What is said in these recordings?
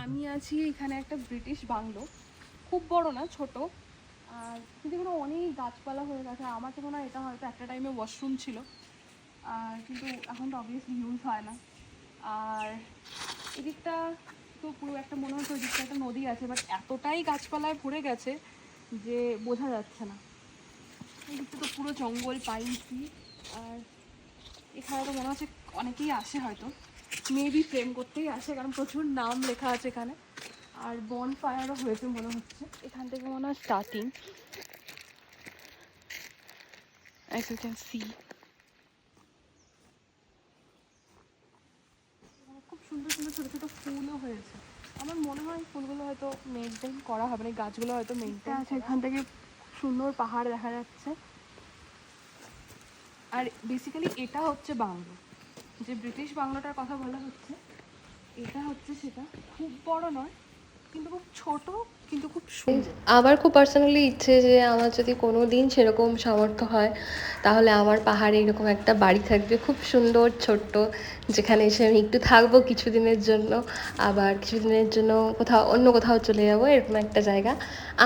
আমি আছি এখানে একটা ব্রিটিশ বাংলো, খুব বড় না, ছোট। আর কিন্তু এখানে অনেক গাছপালা হয়ে গেছে। আমার তো মনে হয় এটা হয়তো একটা টাইমে ওয়াশরুম ছিল, আর কিন্তু এখন তো অবভিয়াসলি ইউজ হয় না। আর এদিকটা তো পুরো একটা মনে হচ্ছে ওই দিকটা একটা নদী আছে, বাট এতটাই গাছপালায় ভরে গেছে যে বোঝা যাচ্ছে না। এই দিকটা তো পুরো জঙ্গল, পাইন ট্রি। আর এখানে তো মনে হচ্ছে অনেকেই আসে, হয়তো মেবি প্রেম করতেই আসে, কারণ প্রচুর নাম লেখা আছে এখানে। আর বন ফায়ারও হয়েছে মনে হচ্ছে। এখান থেকে মনে হয় starting, as you can see। খুব সুন্দর সুন্দর ছোটো ছোটো ফুলও হয়েছে। আমার মনে হয় ফুলগুলো হয়তো মেনটেন করা হবে না, গাছগুলো হয়তো মেনটেন আছে। এখান থেকে সুন্দর পাহাড় দেখা যাচ্ছে। আর বেসিক্যালি এটা হচ্ছে বাংলো, যে ব্রিটিশ বাংলোটার কথা বলা হচ্ছে, এটা হচ্ছে সেটা। খুব বড় নয়, কিন্তু খুব ছোট, কিন্তু খুব সুন্দর। আমার খুব পার্সোনালি ইচ্ছে যে আমার যদি কোনো দিন সেরকম সামর্থ্য হয় তাহলে আমার পাহাড়ে এরকম একটা বাড়ি থাকবে, খুব সুন্দর ছোট্ট, যেখানে এসে আমি একটু থাকবো কিছুদিনের জন্য, আবার কিছুদিনের জন্য অন্য কোথাও চলে যাবো, এরকম একটা জায়গা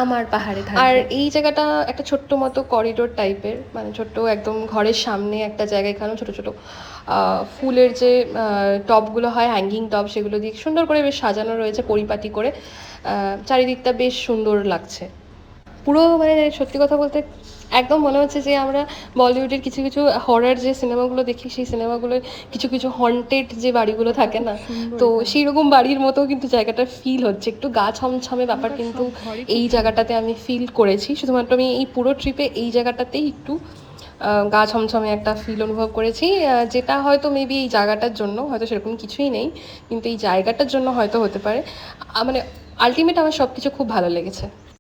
আমার পাহাড়ে থাকবে। আর এই জায়গাটা একটা ছোট্ট মতো করিডোর টাইপের, মানে ছোট্ট একদম ঘরের সামনে একটা জায়গা। এখানেও ছোটো ছোটো ফুলের যে টবগুলো হয়, হ্যাঙ্গিং টব, সেগুলো দিয়ে সুন্দর করে বেশ সাজানো রয়েছে পরিপাটি করে। চারিদিকটা বেশ সুন্দর লাগছে পুরো। মানে সত্যি কথা বলতে একদম মনে হচ্ছে যে আমরা বলিউডের কিছু কিছু হরার যে সিনেমাগুলো দেখি, সেই সিনেমাগুলোর কিছু কিছু হন্টেড যে বাড়িগুলো থাকে না, তো সেই রকম বাড়ির মতো কিন্তু জায়গাটার ফিল হচ্ছে। একটু গা ছমছমে ব্যাপার কিন্তু এই জায়গাটাতে আমি ফিল করেছি। শুধুমাত্র আমি এই পুরো ট্রিপে এই জায়গাটাতেই একটু গা ছমছমে একটা ফিল অনুভব করেছি, যেটা হয়তো মেবি এই জায়গাটার জন্য, হয়তো সেরকম কিছুই নেই, কিন্তু এই জায়গাটার জন্য হয়তো হতে পারে। মানে আলটিমেট আমার সব কিছু খুব ভালো লেগেছে।